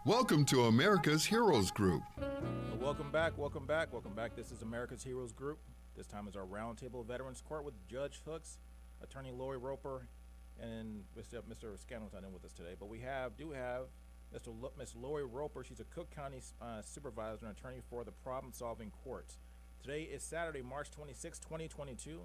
Welcome to America's Heroes Group. Welcome back. This is America's Heroes Group. This time is our Roundtable Veterans Court with Judge Hooks, Attorney Lori Roper, and Mr. Scanlon's not in with us today. But we have Miss Lori Roper. She's a Cook County supervisor and attorney for the Problem-Solving Courts. Today is Saturday, March 26, 2022.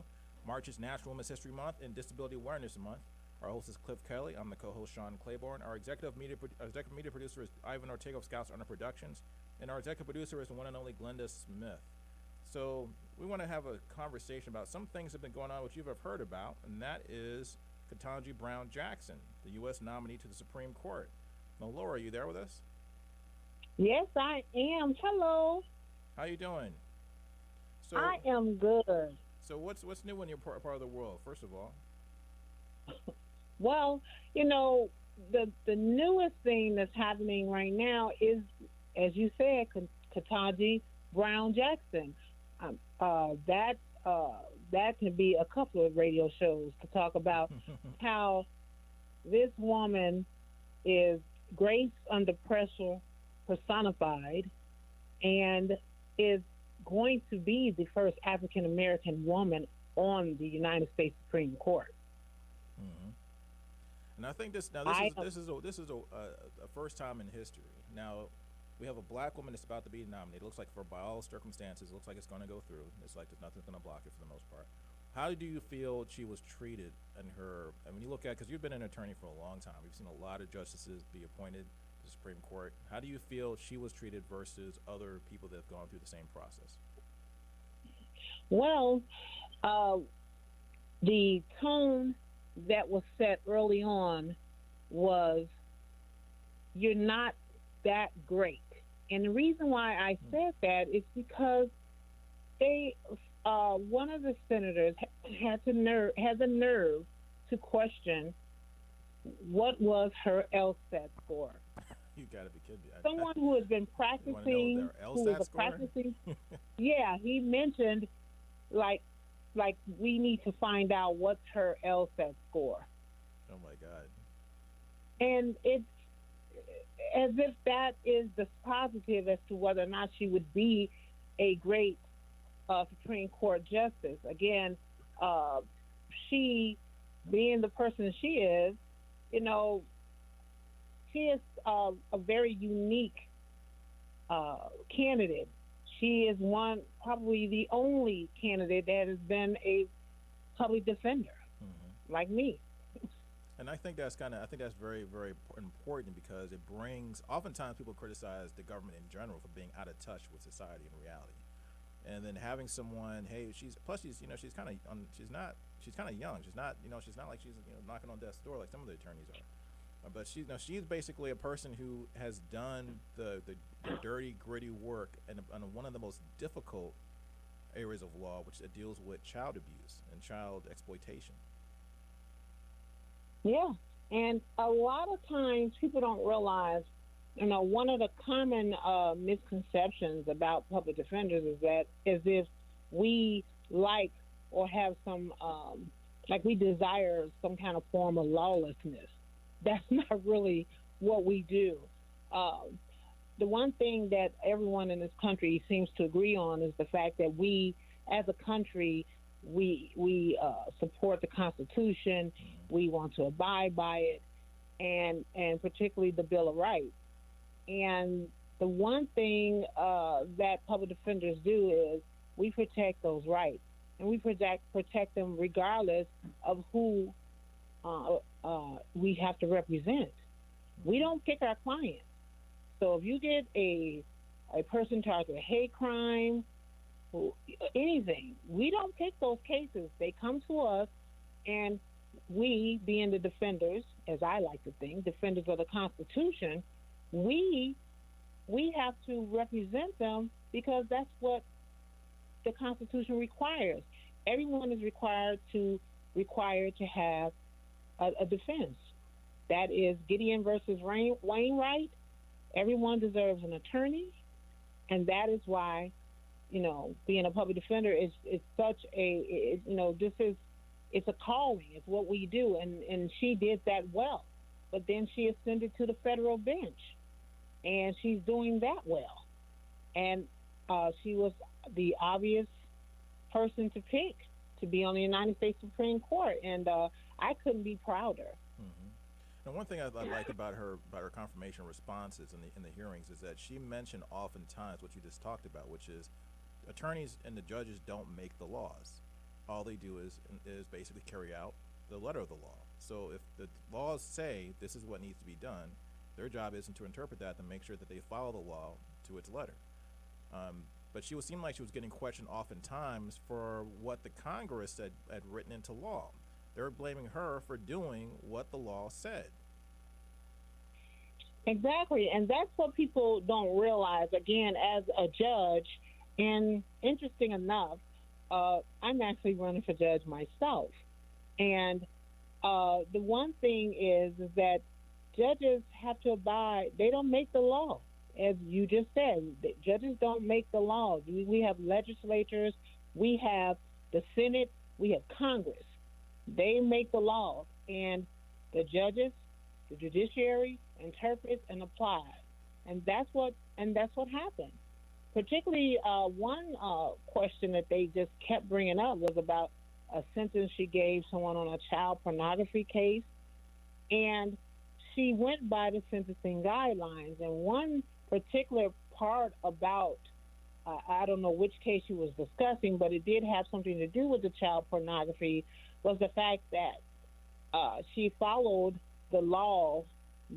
March is National Women's History Month and Disability Awareness Month. Our host is Kelley. I'm the co-host, Sean Claiborne. Our executive media producer is Ivan Ortega of Scouts Under Productions, and our executive producer is the one and only Glenda Smith. So we want to have a conversation about some things that have been going on, which you have heard about, and that is Ketanji Brown Jackson, the U.S. nominee to the Supreme Court. Now, Laura, are you there with us? Yes, I am. Hello. How you doing? So, I am good. So what's new in your part of the world, first of all? Well, the newest thing that's happening right now is, as you said, Ketanji Brown Jackson. That can be a couple of radio shows to talk about how this woman is grace under pressure personified and is going to be the first African American woman on the United States Supreme Court. Mm-hmm. And I think this is a first time in history. Now, we have a black woman that's about to be nominated. It looks like by all circumstances, it looks like it's going to go through. It's like there's nothing's going to block it for the most part. How do you feel she was treated in her? I mean, you look at, because you've been an attorney for a long time. We've seen a lot of justices be appointed to the Supreme Court. How do you feel she was treated versus other people that have gone through the same process? Well, the tone that was set early on was, you're not that great. And the reason why I said that is because one of the senators had the nerve to question what was her LSAT score. You gotta be kidding me. Someone who has been practicing, yeah, he mentioned like we need to find out what's her LSAT score. Oh my God. And it's as if that is dispositive as to whether or not she would be a great Supreme Court justice. Again, she, being the person she is, she is a very unique candidate. She is probably the only candidate that has been a public defender, like me. And I think that's very, very important, because it brings, oftentimes people criticize the government in general for being out of touch with society and reality. And then having someone, she's kind of young. She's not like she's knocking on death's door like some of the attorneys are. But she's basically a person who has done the dirty, gritty work and one of the most difficult areas of law, which deals with child abuse and child exploitation. Yeah, and a lot of times people don't realize, one of the common misconceptions about public defenders is that as if we like or have some, we desire some kind of form of lawlessness. That's not really what we do. The one thing that everyone in this country seems to agree on is the fact that we, as a country, we support the Constitution. We want to abide by it, and particularly the Bill of Rights. And the one thing that public defenders do is we protect those rights, and we protect them regardless of who we have to represent. We don't pick our clients. So if you get a person charged with a hate crime, anything, we don't pick those cases. They come to us, and we, being the defenders, as I like to think, defenders of the Constitution, we have to represent them, because that's what the Constitution requires. Everyone is required to have a defense. That is Gideon versus Wainwright. Everyone deserves an attorney, and that is why, being a public defender is such a, it's a calling. It's what we do, and she did that well. But then she ascended to the federal bench. and she's doing that well. And she was the obvious person to pick to be on the United States Supreme Court, and I couldn't be prouder. And one thing I like about her confirmation responses in the hearings is that she mentioned oftentimes what you just talked about, which is attorneys and the judges don't make the laws. All they do is basically carry out the letter of the law. So if the laws say this is what needs to be done, their job isn't to interpret that and make sure that they follow the law to its letter. But she seemed like she was getting questioned oftentimes for what the Congress had written into law. They're blaming her for doing what the law said. Exactly, and that's what people don't realize. Again, as a judge, and interesting enough, I'm actually running for judge myself. And the one thing is that judges have to abide. They don't make the law. As you just said, the judges don't make the law. We have legislatures, we have the Senate, we have Congress. They make the law, and the judges, the judiciary, interprets and applies, and that's what happened. Particularly, one question that they just kept bringing up was about a sentence she gave someone on a child pornography case, and she went by the sentencing guidelines. And one particular part about I don't know which case she was discussing, but it did have something to do with the child pornography, was the fact that she followed the law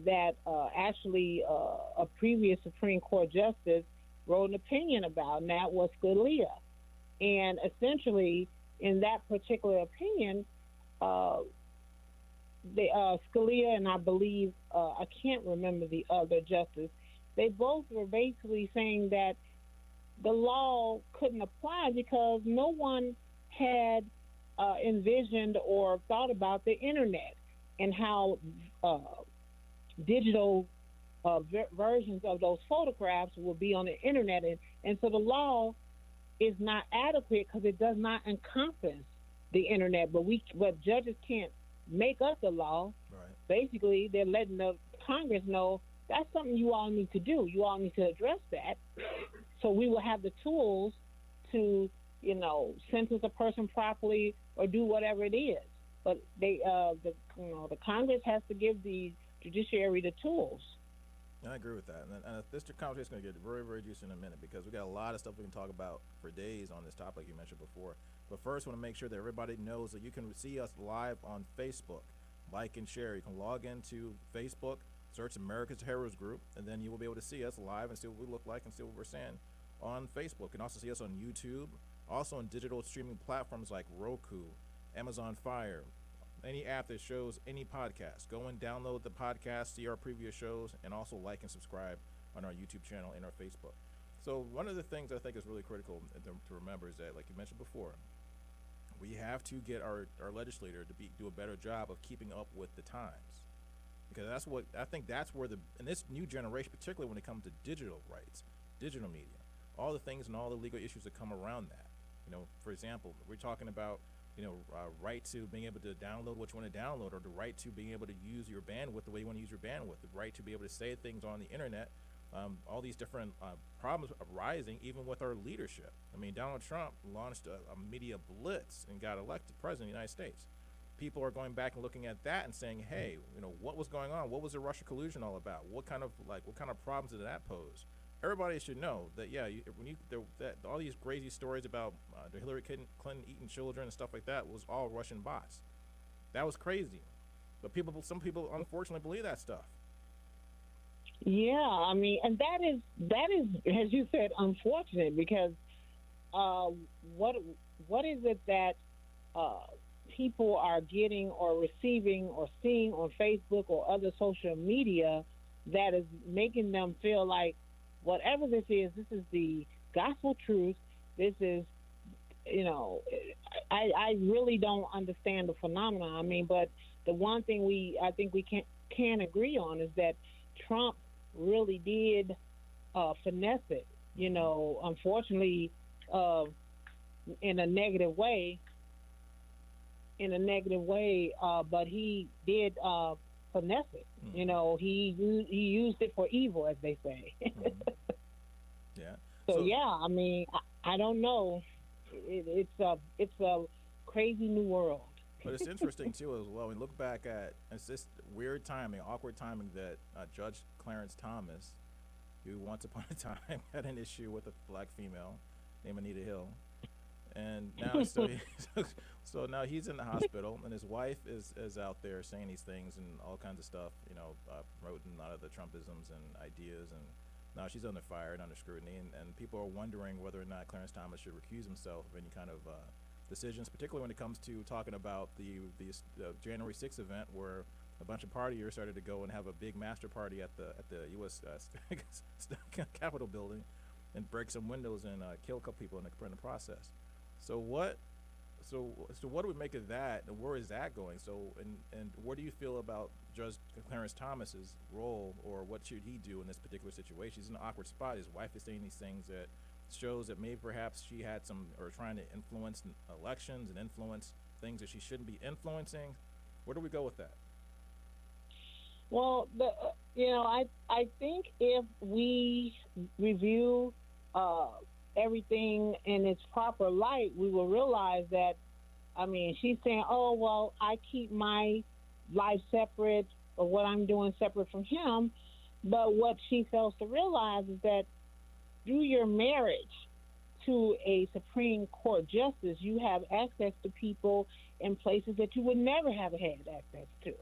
that actually a previous Supreme Court justice wrote an opinion about, and that was Scalia. And essentially, in that particular opinion, Scalia and I believe, I can't remember the other justice, they both were basically saying that the law couldn't apply because no one had envisioned or thought about the internet and how digital versions of those photographs will be on the internet, and so the law is not adequate because it does not encompass the internet. But judges can't make up the law. Right. Basically, they're letting the Congress know that's something you all need to do. You all need to address that, so we will have the tools to, sentence a person properly or do whatever it is. But the Congress has to give the judiciary the tools. I agree with that, and this conversation is going to get very, very juicy in a minute because we got a lot of stuff we can talk about for days on this topic you mentioned before. But first, I want to make sure that everybody knows that you can see us live on Facebook. Like and share. You can log into Facebook, search America's Heroes Group, and then you will be able to see us live and see what we look like and see what we're saying on Facebook. You can also see us on YouTube, also on digital streaming platforms like Roku, Amazon Fire, any app that shows any podcast. Go and download the podcast, see our previous shows, and also like and subscribe on our YouTube channel and our Facebook. So one of the things I think is really critical to remember is that, like you mentioned before, we have to get our legislator to do a better job of keeping up with the times. Because that's where in this new generation, particularly when it comes to digital rights, digital media, all the things and all the legal issues that come around that. For example, we're talking about, right to being able to download what you want to download, or the right to being able to use your bandwidth the way you want to use your bandwidth, the right to be able to say things on the internet, all these different problems arising even with our leadership. I mean, Donald Trump launched a media blitz and got elected president of the United States. People are going back and looking at that and saying, hey, what was going on? What was the Russia collusion all about? What kind of problems did that pose? Everybody should know that, all these crazy stories about the Hillary Clinton eating children and stuff like that was all Russian bots. That was crazy. But some people unfortunately believe that stuff. Yeah, I mean, and that is, as you said, unfortunate because what is it that people are getting or receiving or seeing on Facebook or other social media that is making them feel like whatever this is the gospel truth. This is, I really don't understand the phenomenon. I mean, but the one thing I think we can agree on is that Trump really did finesse it, unfortunately, in a negative way, but he did finesse it. Mm-hmm. You know, he used it for evil, as they say. Mm-hmm. Yeah. So yeah, I mean, I don't know. It's a crazy new world. But it's interesting too as well. We look back at it's just weird timing, awkward timing that Judge Clarence Thomas, who once upon a time had an issue with a black female named Anita Hill, and now so now he's in the hospital, and his wife is out there saying these things and all kinds of stuff, you know, promoting a lot of the Trumpisms and ideas, and now she's under fire and under scrutiny, and people are wondering whether or not Clarence Thomas should recuse himself of any kind of decisions, particularly when it comes to talking about the January 6th event where a bunch of partiers started to go and have a big master party at the U.S. Capitol building and break some windows and kill a couple people in the process. So what do we make of that, and where is that going? So and what do you feel about Judge Clarence Thomas's role, or what should he do in this particular situation? He's in an awkward spot. His wife is saying these things that shows that maybe perhaps she had some, or trying to influence elections and influence things that she shouldn't be influencing. Where do we go with that? Well, I think if we review everything in its proper light, we will realize that, I mean, she's saying, oh, well, I keep my life separate, or what I'm doing separate from him. But what she fails to realize is that through your marriage to a Supreme Court justice, you have access to people in places that you would never have had access to.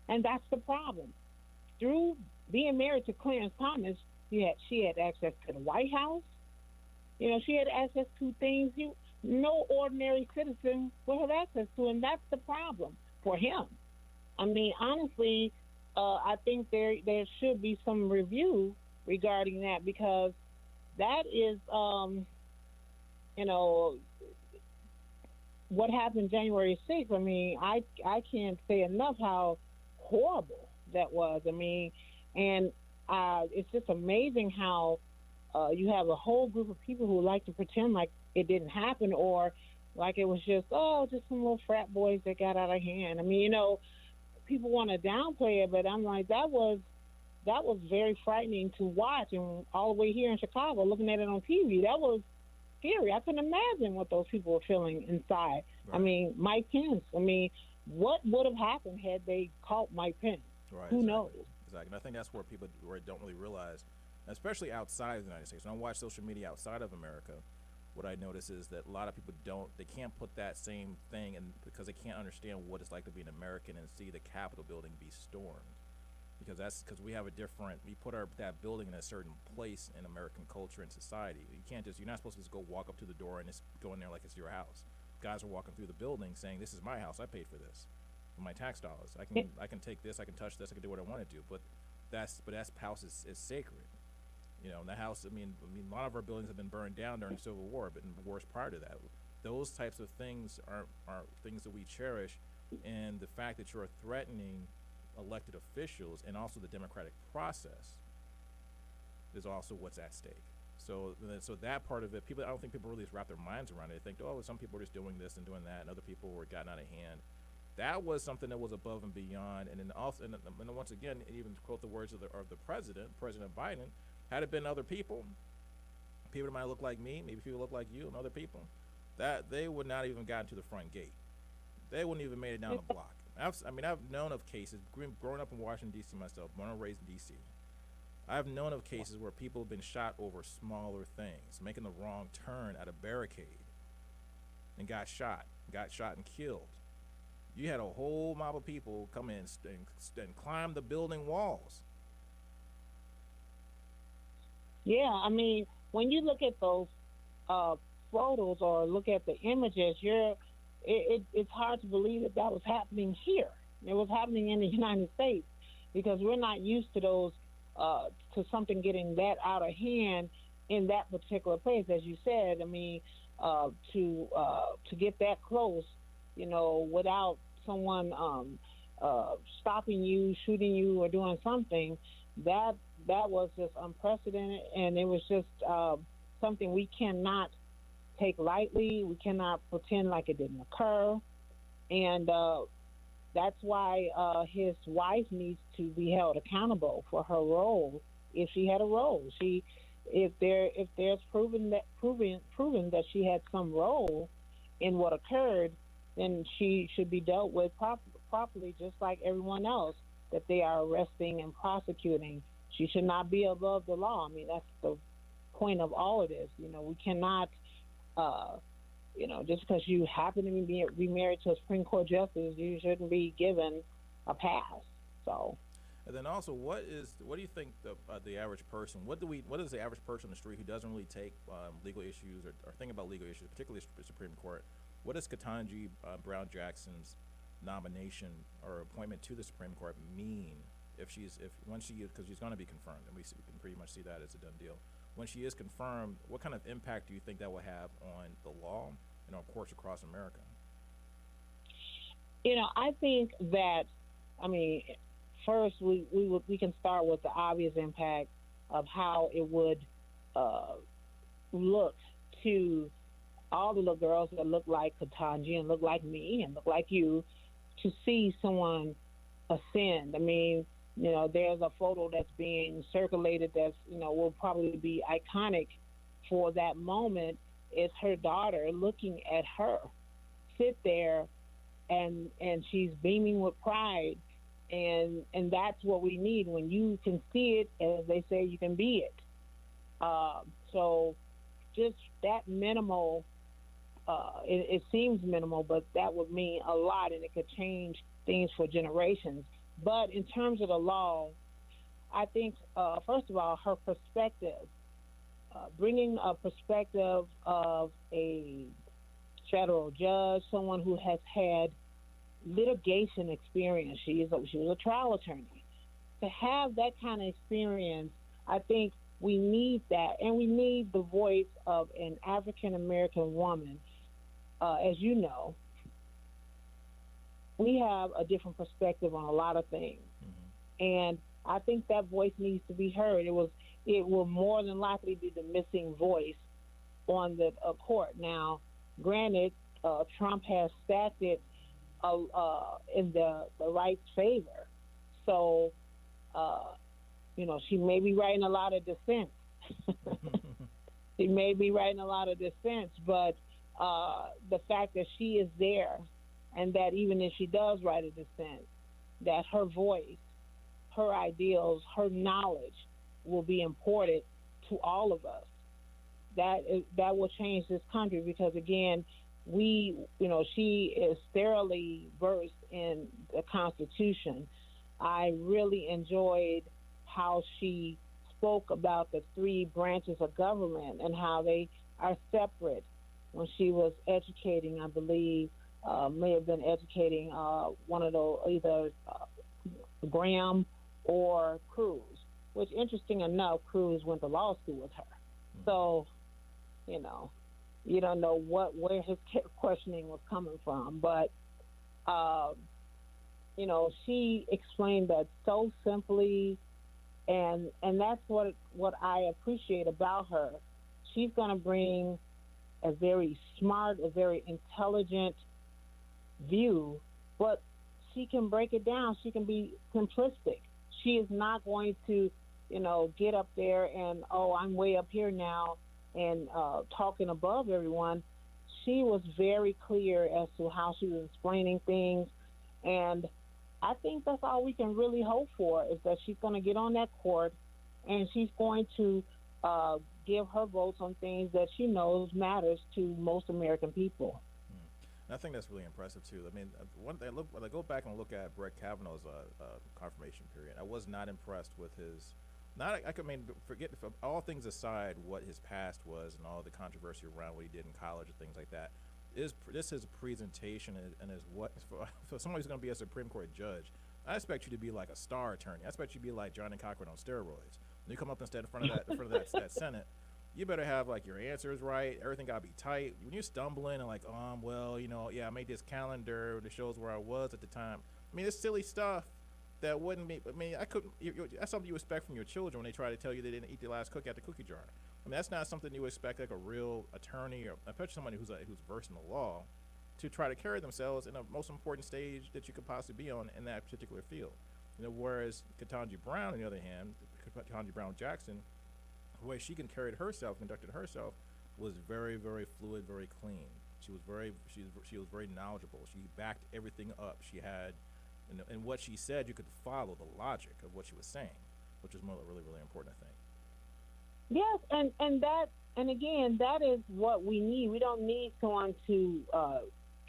And that's the problem. Through being married to Clarence Thomas, she had access to the White House. You know, she had access to things no ordinary citizen would have access to, and that's the problem for him. I mean, honestly, I think there should be some review regarding that, because that is, what happened January 6th. I mean, I can't say enough how horrible that was. I mean, and it's just amazing how you have a whole group of people who like to pretend like it didn't happen, or like it was just some little frat boys that got out of hand. I mean, people want to downplay it, but I'm like, that was very frightening to watch, and all the way here in Chicago, looking at it on TV, that was scary. I couldn't imagine what those people were feeling inside. Right. I mean, Mike Pence. I mean, what would have happened had they caught Mike Pence? Right. Who knows? Exactly. And I think that's where people don't really realize, especially outside of the United States. When I watch social media outside of America, what I notice is that a lot of people can't put that same thing, and because they can't understand what it's like to be an American and see the Capitol building be stormed. Because we have we put that building in a certain place in American culture and society. You're not supposed to just go walk up to the door and just go in there like it's your house. Guys are walking through the building saying, "This is my house. I paid for this, with my tax dollars. I can take this. I can touch this. I can do what I want to do." But that house is sacred. You know, and that house. I mean, a lot of our buildings have been burned down during the Civil War, but in wars prior to that, those types of things are things that we cherish, and the fact that you're threatening elected officials and also the democratic process is also what's at stake. So that part of it, I don't think people really wrap their minds around it. They think, oh, some people are just doing this and doing that, and other people were gotten out of hand. That was something that was above and beyond. And then also, and once again, even to quote the words of the President Biden, had it been other people that might look like me, maybe people look like you and other people, that they would not even gotten to the front gate. They wouldn't even made it down the block. I've known of cases, growing up in Washington, D.C. myself, born and raised in D.C., I've known of cases where people have been shot over smaller things, making the wrong turn at a barricade, and got shot and killed. You had a whole mob of people come in and climb the building walls. Yeah, I mean, when you look at those photos or look at the images, it's hard to believe that was happening here. It was happening in the United States, because we're not used to those, to something getting that out of hand in that particular place. As you said, I mean, to get that close, without someone stopping you, shooting you, or doing something, that was just unprecedented, and it was just something we cannot take lightly. We cannot pretend like it didn't occur, and That's why his wife needs to be held accountable for her role, if she had a role. If there's proven that she had some role in what occurred, then she should be dealt with properly, just like everyone else that they are arresting and prosecuting. She should not be above the law. I mean, that's the point of all of this. We cannot, just because you happen to be married to a Supreme Court justice, you shouldn't be given a pass. So. And then also, what do you think the average person? What does the average person on the street who doesn't really take legal issues or think about legal issues, particularly the Supreme Court? What does Ketanji Brown Jackson's nomination or appointment to the Supreme Court mean because she's going to be confirmed, and we can pretty much see that as a done deal. When she is confirmed, what kind of impact do you think that will have on the law and on courts across America? I think that, first we can start with the obvious impact of how it would look to all the little girls that look like Ketanji and look like me and look like you, to see someone ascend. There's a photo that's being circulated that's, will probably be iconic for that moment. It's her daughter looking at her sit there, and she's beaming with pride. And that's what we need. When you can see it, as they say, you can be it. So just that minimal, it seems minimal, but that would mean a lot, and it could change things for generations. But in terms of the law, I think, first of all, her perspective, bringing a perspective of a federal judge, someone who has had litigation experience. She was a trial attorney. To have that kind of experience, I think we need that, and we need the voice of an African American woman. As you know, we have a different perspective on a lot of things, and I think that voice needs to be heard. It will more than likely be the missing voice on the court. Now, granted, Trump has stacked it in the right's favor, so she may be writing a lot of dissent. She may be writing a lot of dissents, but the fact that she is there, and that even if she does write a dissent, that her voice, her ideals, her knowledge will be important to all of us. That will change this country, because again, she is thoroughly versed in the Constitution. I really enjoyed how she spoke about the three branches of government and how they are separate. When she was educating, I believe, may have been educating one of those, either Graham or Cruz, which, interesting enough, Cruz went to law school with her. So, you don't know where his questioning was coming from, but she explained that so simply, and that's what I appreciate about her. She's going to bring a very smart, a very intelligent view, but she can break it down. She can be simplistic. She is not going to, get up there and, I'm way up here now, and talking above everyone. She was very clear as to how she was explaining things, and I think that's all we can really hope for, is that she's going to get on that court, and she's going to give her votes on things that she knows matters to most American people. And I think that's really impressive too. One thing, when I go back and look at Brett Kavanaugh's confirmation period, I was not impressed with his. Forget, from all things aside, what his past was and all the controversy around what he did in college and things like that. This is a presentation and is what for someone who's going to be a Supreme Court judge. I expect you to be like a star attorney. I expect you to be like Johnny Cochran on steroids. When you come up instead in front of that Senate, you better have like your answers right. Everything got to be tight. When you're stumbling and like, I made this calendar that shows where I was at the time. It's silly stuff that wouldn't be. That's something you expect from your children when they try to tell you they didn't eat the last cookie out the cookie jar. That's not something you expect like a real attorney, or especially somebody who's versed in the law, to try to carry themselves in the most important stage that you could possibly be on in that particular field. Whereas Ketanji Brown, on the other hand, Ketanji Brown Jackson, the way she conducted herself was very, very fluid, very clean. She was very knowledgeable. She backed everything up. She had, and what she said, you could follow the logic of what she was saying, which is really, really important, I think. Yes, and again, that is what we need. We don't need someone to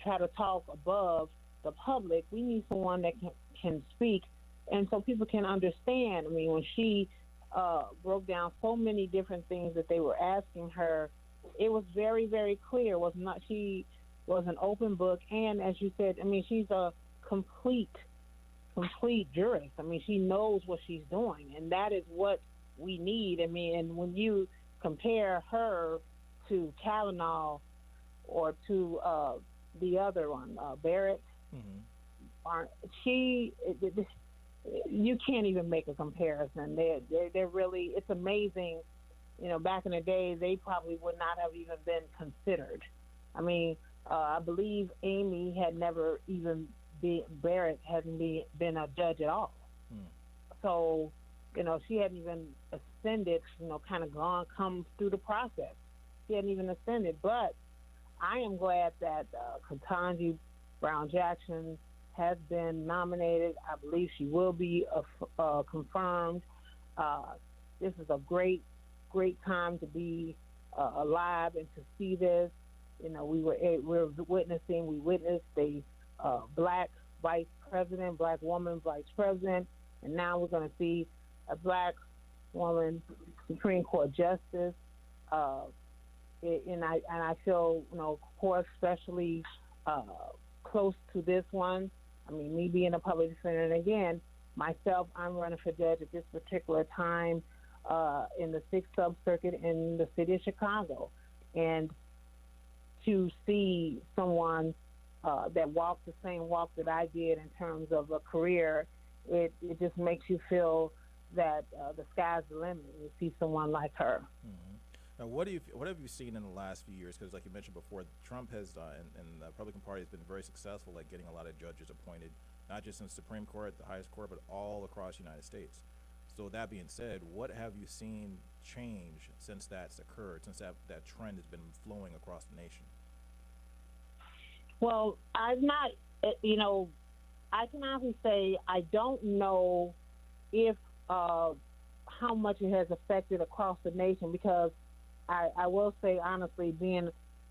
try to talk above the public. We need someone that can speak, and so people can understand. I mean, when she broke down so many different things that they were asking her, it was very, very clear. She was an open book, and as you said, I mean, she's a complete jurist. I mean, she knows what she's doing, and that is what we need. I mean, and when you compare her to Kavanaugh or to the other one, Barrett, you can't even make a comparison. They're really, it's amazing. Back in the day, they probably would not have even been considered. I mean, I believe Amy had never even Barrett hadn't been a judge at all. So, she hadn't even ascended, kind of come through the process. She hadn't even ascended. But I am glad that Ketanji Brown Jackson has been nominated. I believe she will be confirmed. This is a great time to be alive and to see this. We witnessed a black vice president, black woman vice president, and now we're going to see a black woman Supreme Court justice. And I feel, of course, especially close to this one. I mean, me being a public defender, and again, myself, I'm running for judge at this particular time in the 6th Sub-Circuit in the city of Chicago. And to see someone that walked the same walk that I did in terms of a career, it just makes you feel that the sky's the limit. You see someone like her. Now, what have you seen in the last few years? Because, like you mentioned before, Trump has and the Republican Party has been very successful at getting a lot of judges appointed, not just in the Supreme Court, the highest court, but all across the United States. So that being said, what have you seen change since that's occurred, since that trend has been flowing across the nation? Well, I've not, I can honestly say I don't know if how much it has affected across the nation, because I will say honestly, being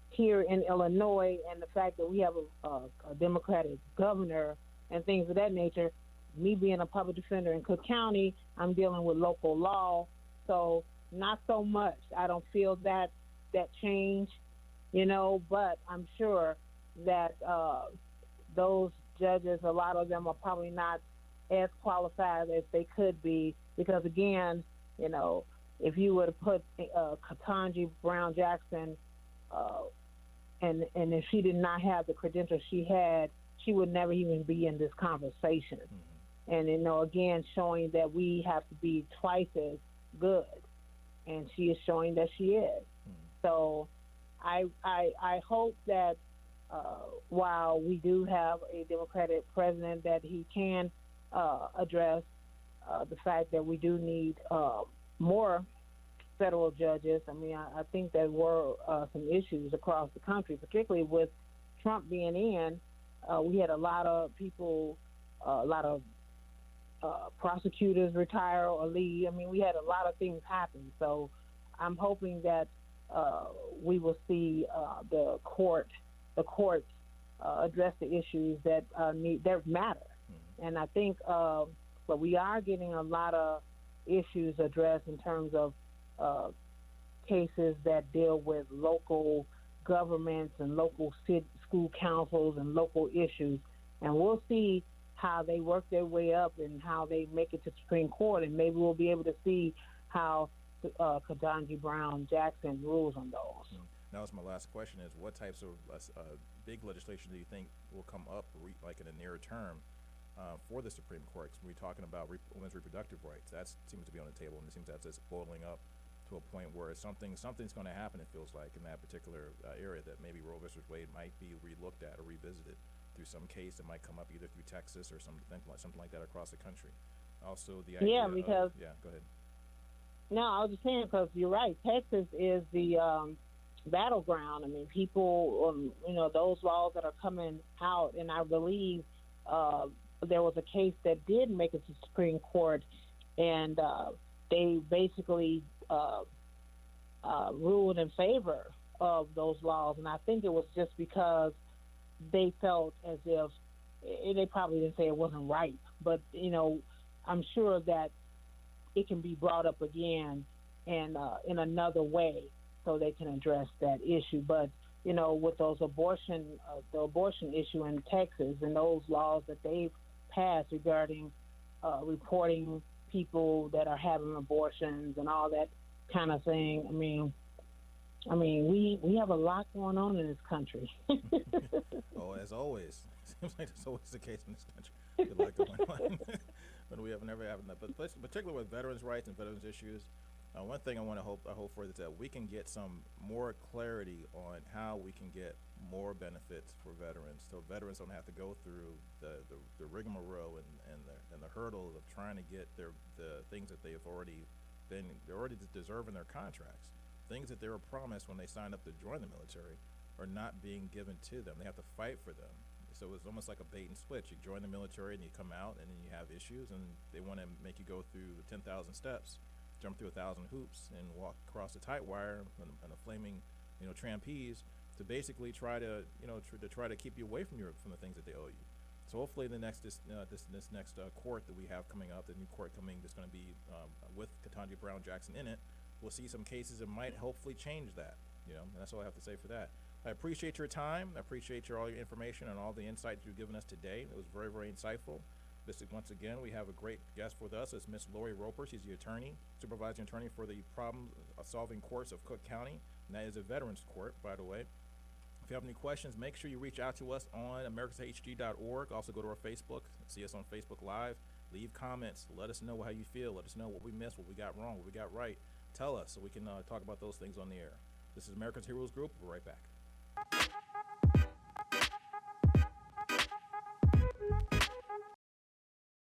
here in Illinois and the fact that we have a Democratic governor and things of that nature, me being a public defender in Cook County, I'm dealing with local law, so not so much. I don't feel that change, but I'm sure that those judges, a lot of them are probably not as qualified as they could be, because again, if you were to put Ketanji Brown Jackson, and if she did not have the credentials she had, she would never even be in this conversation. And again, showing that we have to be twice as good, and she is showing that she is. So I hope that while we do have a Democratic president, that he can address the fact that we do need more federal judges. I mean, I think there were some issues across the country, particularly with Trump being in. We had a lot of people, a lot of prosecutors retire or leave. I mean, we had a lot of things happen. So I'm hoping that we will see the courts address the issues that matter. And I think, but we are getting a lot of issues addressed in terms of cases that deal with local governments and local school councils and local issues. And we'll see how they work their way up and how they make it to Supreme Court, and maybe we'll be able to see how Ketanji Brown Jackson rules on those. Now, that's my last question: is what types of big legislation do you think will come up, like in the near term, for the Supreme Court? When we're talking about women's reproductive rights, that seems to be on the table, and it seems that's just boiling up to a point where something's going to happen. It feels like in that particular area that maybe Roe versus Wade might be relooked at or revisited through some case that might come up either through Texas or something like that across the country. Also, the idea because go ahead. No, I was just saying because you're right. Texas is the battleground. I mean, people, those laws that are coming out, and I believe there was a case that did make it to the Supreme Court, and they basically ruled in favor of those laws. And I think it was just because they felt as if they probably didn't say it wasn't right, but I'm sure that it can be brought up again and in another way so they can address that issue. But with those the abortion issue in Texas and those laws that they've passed regarding reporting people that are having abortions and all that kind of thing. I mean, we have a lot going on in this country. Oh, as always, seems like that's always the case in this country. Good luck going on. But we have never had that. But particularly with veterans' rights and veterans' issues, one thing I hope for is that we can get some more clarity on how we can get more benefits for veterans, so veterans don't have to go through the rigmarole and the hurdle of trying to get the things that they're already deserve in their contracts. Things that they were promised when they signed up to join the military are not being given to them. They have to fight for them. So it's almost like a bait and switch. You join the military and you come out and then you have issues, and they want to make you go through 10,000 steps, jump through 1,000 hoops, and walk across the tight wire and a flaming, trapeze to basically try to keep you away from the things that they owe you. So hopefully the next this next court that we have coming up, the new court coming that's going to be with Ketanji Brown Jackson in it, we'll see some cases that might hopefully change that. And that's all I have to say for that. I appreciate your time. I appreciate all your information and all the insights you've given us today. It was very, very insightful. Once again, we have a great guest with us. It's Miss Lori Roper. She's the supervising attorney for the problem-solving courts of Cook County, and that is a veterans court, by the way. If you have any questions, make sure you reach out to us on americashg.org. Also go to our Facebook, see us on Facebook Live. Leave comments. Let us know how you feel. Let us know what we missed, what we got wrong, what we got right. Tell us so we can talk about those things on the air. This is America's Heroes Group. We'll be right back.